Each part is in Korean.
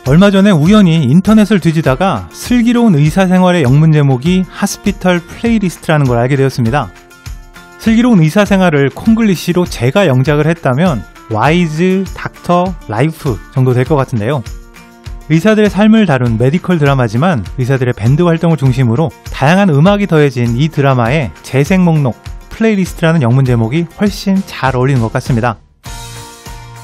얼마 전에 우연히 인터넷을 뒤지다가 슬기로운 의사생활의 영문 제목이 하스피털 플레이리스트라는 걸 알게 되었습니다. 슬기로운 의사생활을 콩글리시로 제가 영작을 했다면 와이즈, 닥터, 라이프 정도 될 것 같은데요. 의사들의 삶을 다룬 메디컬 드라마지만 의사들의 밴드 활동을 중심으로 다양한 음악이 더해진 이 드라마의 재생 목록, 플레이리스트라는 영문 제목이 훨씬 잘 어울리는 것 같습니다.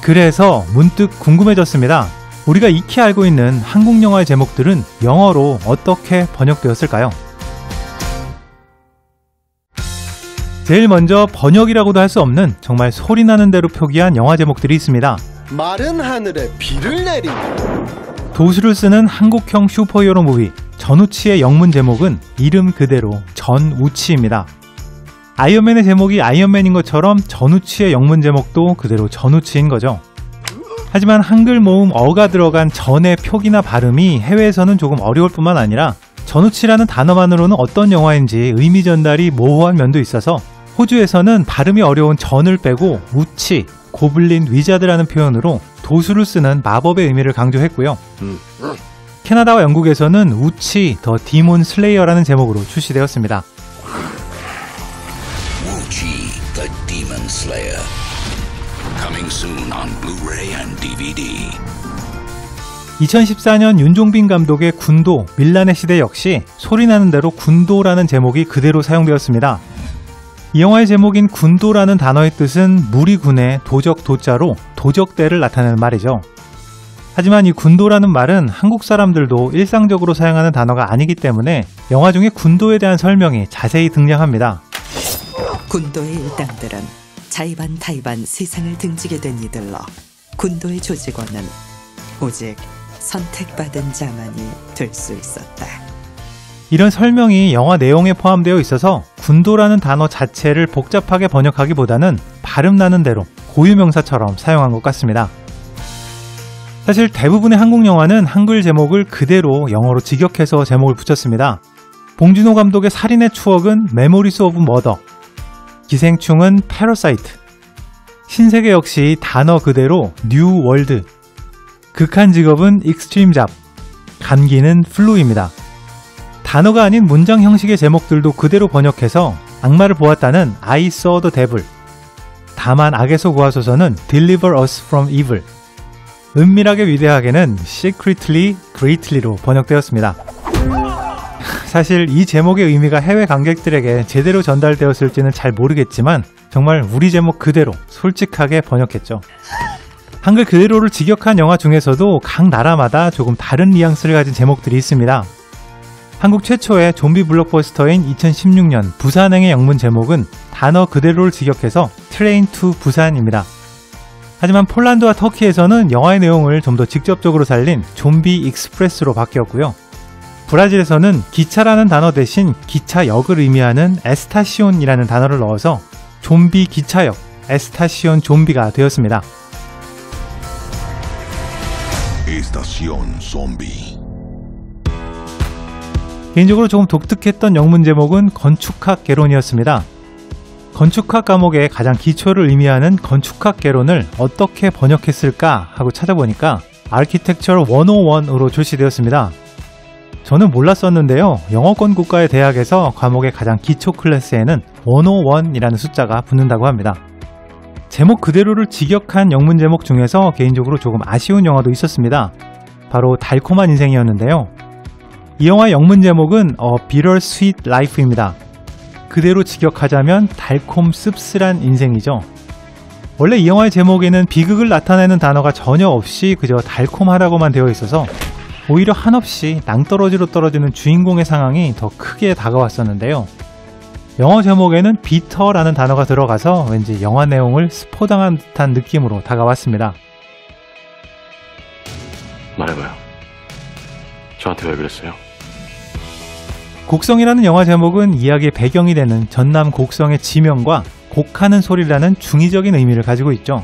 그래서 문득 궁금해졌습니다. 우리가 익히 알고 있는 한국 영화의 제목들은 영어로 어떻게 번역되었을까요? 제일 먼저 번역이라고도 할 수 없는 정말 소리나는 대로 표기한 영화 제목들이 있습니다. 마른 하늘에 비를 내린다. 도수를 쓰는 한국형 슈퍼히어로 무비 전우치의 영문 제목은 이름 그대로 전우치입니다. 아이언맨의 제목이 아이언맨인 것처럼 전우치의 영문 제목도 그대로 전우치인 거죠. 하지만 한글 모음 어가 들어간 전의 표기나 발음이 해외에서는 조금 어려울 뿐만 아니라 전우치라는 단어만으로는 어떤 영화인지 의미 전달이 모호한 면도 있어서 호주에서는 발음이 어려운 전을 빼고 우치, 고블린 위자드라는 표현으로 도수를 쓰는 마법의 의미를 강조했고요. 캐나다와 영국에서는 우치 더 디몬 슬레이어라는 제목으로 출시되었습니다. Wuchi the Demon Slayer. Coming soon on Blu-ray and DVD. 2014년 윤종빈 감독의 군도, 밀란의 시대 역시 소리나는 대로 군도라는 제목이 그대로 사용되었습니다. 이 영화의 제목인 군도라는 단어의 뜻은 무리군의 도적 도자로 도적대를 나타내는 말이죠. 하지만 이 군도라는 말은 한국 사람들도 일상적으로 사용하는 단어가 아니기 때문에 영화 중에 군도에 대한 설명이 자세히 등장합니다. 군도의 일당들은 자의반타의반 세상을 등지게 된 이들로 군도의 조직원은 오직 선택받은 자만이 될 수 있었다. 이런 설명이 영화 내용에 포함되어 있어서 군도라는 단어 자체를 복잡하게 번역하기보다는 발음나는 대로 고유명사처럼 사용한 것 같습니다. 사실 대부분의 한국 영화는 한글 제목을 그대로 영어로 직역해서 제목을 붙였습니다. 봉준호 감독의 살인의 추억은 메모리스 오브 머더, 기생충은 패러사이트, 신세계 역시 단어 그대로 뉴 월드, 극한 직업은 익스트림 잡, 감기는 플루입니다. 단어가 아닌 문장 형식의 제목들도 그대로 번역해서 악마를 보았다는 I saw the devil, 다만 악에서 구하소서는 Deliver us from evil, 은밀하게 위대하게는 Secretly greatly로 번역되었습니다. 사실 이 제목의 의미가 해외 관객들에게 제대로 전달되었을지는 잘 모르겠지만 정말 우리 제목 그대로 솔직하게 번역했죠. 한글 그대로를 직역한 영화 중에서도 각 나라마다 조금 다른 뉘앙스를 가진 제목들이 있습니다. 한국 최초의 좀비 블록버스터인 2016년 부산행의 영문 제목은 단어 그대로를 직역해서 트레인 투 부산입니다. 하지만 폴란드와 터키에서는 영화의 내용을 좀 더 직접적으로 살린 좀비 익스프레스로 바뀌었고요. 브라질에서는 기차라는 단어 대신 기차역을 의미하는 에스타시온이라는 단어를 넣어서 좀비 기차역, 에스타시온 좀비가 되었습니다. Estación Zombie. 개인적으로 조금 독특했던 영문 제목은 건축학 개론이었습니다. 건축학 과목의 가장 기초를 의미하는 건축학 개론을 어떻게 번역했을까 하고 찾아보니까 Architecture 101으로 출시되었습니다. 저는 몰랐었는데요. 영어권 국가의 대학에서 과목의 가장 기초 클래스에는 101이라는 숫자가 붙는다고 합니다. 제목 그대로를 직역한 영문 제목 중에서 개인적으로 조금 아쉬운 영화도 있었습니다. 바로 달콤한 인생이었는데요. 이 영화의 영문 제목은 A Bittersweet Life입니다. 그대로 직역하자면 달콤 씁쓸한 인생이죠. 원래 이 영화의 제목에는 비극을 나타내는 단어가 전혀 없이 그저 달콤하다고만 되어 있어서 오히려 한없이 낭떠러지로 떨어지는 주인공의 상황이 더 크게 다가왔었는데요. 영어 제목에는 비터라는 단어가 들어가서 왠지 영화 내용을 스포당한 듯한 느낌으로 다가왔습니다. 말해봐요. 저한테 왜 그랬어요? 곡성이라는 영화 제목은 이야기의 배경이 되는 전남 곡성의 지명과 곡하는 소리라는 중의적인 의미를 가지고 있죠.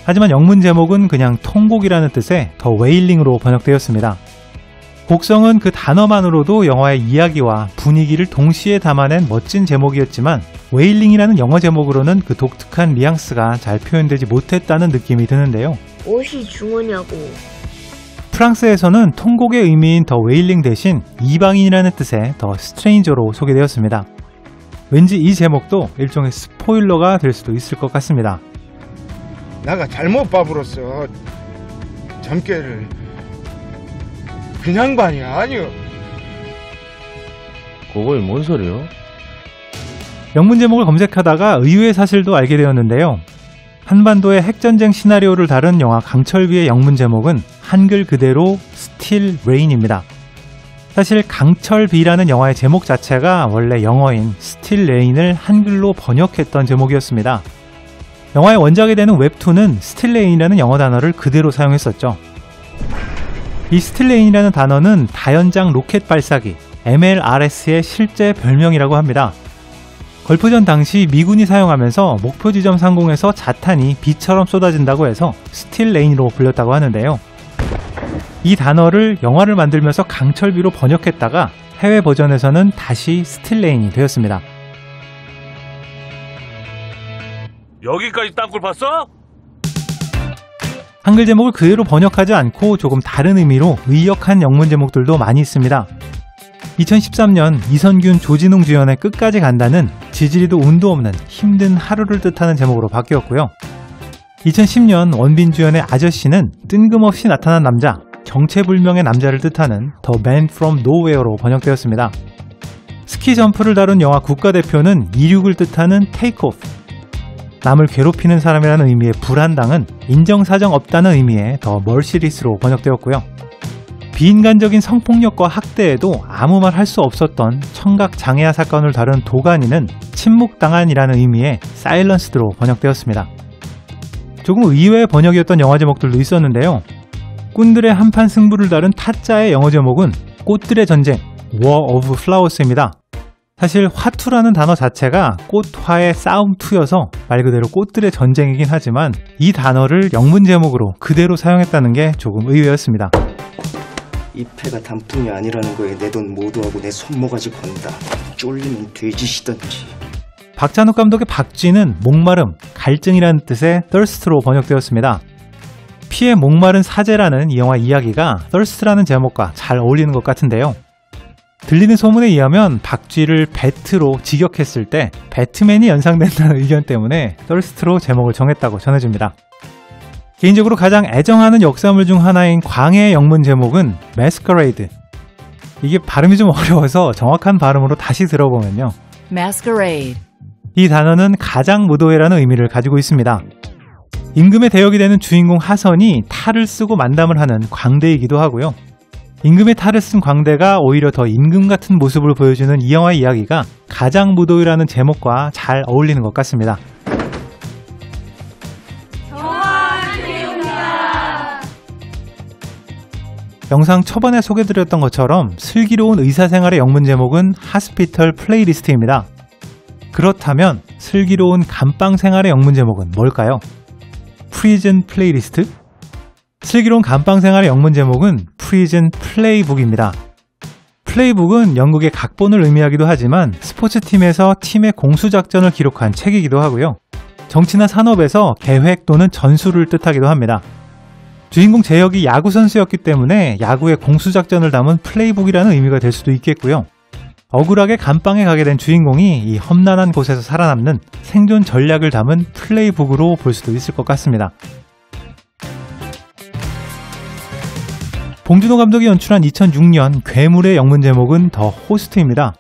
하지만 영문 제목은 그냥 통곡이라는 뜻의 더 웨일링으로 번역되었습니다. 곡성은 그 단어만으로도 영화의 이야기와 분위기를 동시에 담아낸 멋진 제목이었지만 웨일링이라는 영어 제목으로는 그 독특한 뉘앙스가 잘 표현되지 못했다는 느낌이 드는데요. 옷이 중요냐고. 프랑스에서는 통곡의 의미인 더 웨일링 대신 이방인이라는 뜻의 더 스트레인저로 소개되었습니다. 왠지 이 제목도 일종의 스포일러가 될 수도 있을 것 같습니다. 내가 잘못 봐버렸어. 점괘를 그냥 반이 아니요. 그걸 뭔 소리요? 영문 제목을 검색하다가 의외의 사실도 알게 되었는데요. 한반도의 핵전쟁 시나리오를 다룬 영화 강철비의 영문 제목은 한글 그대로 Still Rain입니다. 사실 강철비라는 영화의 제목 자체가 원래 영어인 Still Rain을 한글로 번역했던 제목이었습니다. 영화의 원작이 되는 웹툰은 Still Rain이라는 영어 단어를 그대로 사용했었죠. 이 Still Rain이라는 단어는 다연장 로켓 발사기 MLRS의 실제 별명이라고 합니다. 걸프전 당시 미군이 사용하면서 목표 지점 상공에서 자탄이 비처럼 쏟아진다고 해서 스틸 레인으로 불렸다고 하는데요. 이 단어를 영화를 만들면서 강철비로 번역했다가 해외 버전에서는 다시 스틸 레인이 되었습니다. 여기까지 땅굴 봤어? 한글 제목을 그대로 번역하지 않고 조금 다른 의미로 의역한 영문 제목들도 많이 있습니다. 2013년 이선균 조진웅 주연의 끝까지 간다는 지지리도 운도 없는 힘든 하루를 뜻하는 제목으로 바뀌었고요. 2010년 원빈 주연의 아저씨는 뜬금없이 나타난 남자, 정체불명의 남자를 뜻하는 The Man from Nowhere로 번역되었습니다. 스키 점프를 다룬 영화 국가대표는 이륙을 뜻하는 Take Off. 남을 괴롭히는 사람이라는 의미의 불한당은 인정사정 없다는 의미의 The Merciless로 번역되었고요. 비인간적인 성폭력과 학대에도 아무 말 할 수 없었던 청각 장애아 사건을 다룬 도가니는 침묵당한이라는 의미의 Silenced로 번역되었습니다. 조금 의외의 번역이었던 영화 제목들도 있었는데요. 꾼들의 한판 승부를 다룬 타짜의 영어 제목은 꽃들의 전쟁, War of Flowers입니다. 사실 화투라는 단어 자체가 꽃화의 싸움투여서 말 그대로 꽃들의 전쟁이긴 하지만 이 단어를 영문 제목으로 그대로 사용했다는 게 조금 의외였습니다. 이 패가 단풍이 아니라는 거에 내 돈 모두하고 내 손모가지 건다. 쫄리면 돼지시던지. 박찬욱 감독의 박쥐는 목마름, 갈증이라는 뜻의 thirst로 번역되었습니다. 피에 목마른 사제라는 이 영화 이야기가 thirst라는 제목과 잘 어울리는 것 같은데요. 들리는 소문에 의하면 박쥐를 배트로 직역했을 때 배트맨이 연상된다는 의견 때문에 thirst로 제목을 정했다고 전해집니다. 개인적으로 가장 애정하는 역사물 중 하나인 광해의 영문 제목은 Masquerade. 이게 발음이 좀 어려워서 정확한 발음으로 다시 들어보면요. Masquerade. 이 단어는 가장 무도회라는 의미를 가지고 있습니다. 임금의 대역이 되는 주인공 하선이 탈을 쓰고 만담을 하는 광대이기도 하고요. 임금의 탈을 쓴 광대가 오히려 더 임금 같은 모습을 보여주는 이 영화의 이야기가 가장 무도회라는 제목과 잘 어울리는 것 같습니다. 영상 초반에 소개드렸던 것처럼 슬기로운 의사생활의 영문 제목은 하스피털 플레이리스트입니다. 그렇다면 슬기로운 감방생활의 영문 제목은 뭘까요? 프리즌 플레이리스트? 슬기로운 감방생활의 영문 제목은 프리즌 플레이북입니다. 플레이북은 영국의 각본을 의미하기도 하지만 스포츠팀에서 팀의 공수작전을 기록한 책이기도 하고요. 정치나 산업에서 계획 또는 전술을 뜻하기도 합니다. 주인공 제역이 야구 선수였기 때문에 야구의 공수작전을 담은 플레이북이라는 의미가 될 수도 있겠고요. 억울하게 감방에 가게 된 주인공이 이 험난한 곳에서 살아남는 생존 전략을 담은 플레이북으로 볼 수도 있을 것 같습니다. 봉준호 감독이 연출한 2006년 괴물의 영문 제목은 더 호스트입니다.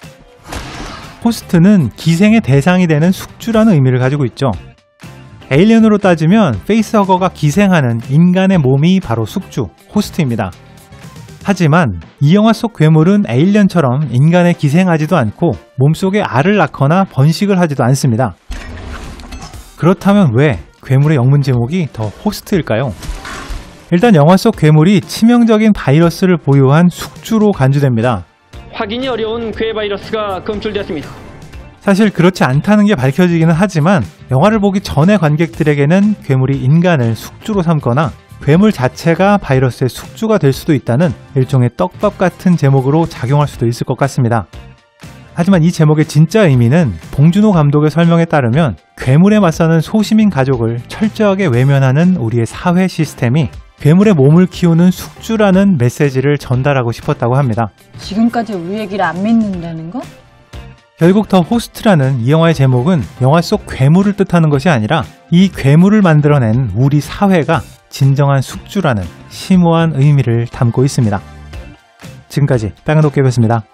호스트는 기생의 대상이 되는 숙주라는 의미를 가지고 있죠. 에일리언으로 따지면 페이스허거가 기생하는 인간의 몸이 바로 숙주, 호스트입니다. 하지만 이 영화 속 괴물은 에일리언처럼 인간에 기생하지도 않고 몸속에 알을 낳거나 번식을 하지도 않습니다. 그렇다면 왜 괴물의 영문 제목이 더 호스트일까요? 일단 영화 속 괴물이 치명적인 바이러스를 보유한 숙주로 간주됩니다. 확인이 어려운 괴 바이러스가 검출되었습니다. 사실 그렇지 않다는 게 밝혀지기는 하지만 영화를 보기 전에 관객들에게는 괴물이 인간을 숙주로 삼거나 괴물 자체가 바이러스의 숙주가 될 수도 있다는 일종의 떡밥 같은 제목으로 작용할 수도 있을 것 같습니다. 하지만 이 제목의 진짜 의미는 봉준호 감독의 설명에 따르면 괴물에 맞서는 소시민 가족을 철저하게 외면하는 우리의 사회 시스템이 괴물의 몸을 키우는 숙주라는 메시지를 전달하고 싶었다고 합니다. 지금까지 우리 얘기를 안 믿는다는 거? 결국 더 호스트라는 이 영화의 제목은 영화 속 괴물을 뜻하는 것이 아니라 이 괴물을 만들어낸 우리 사회가 진정한 숙주라는 심오한 의미를 담고 있습니다. 지금까지 빨간 도깨비였습니다.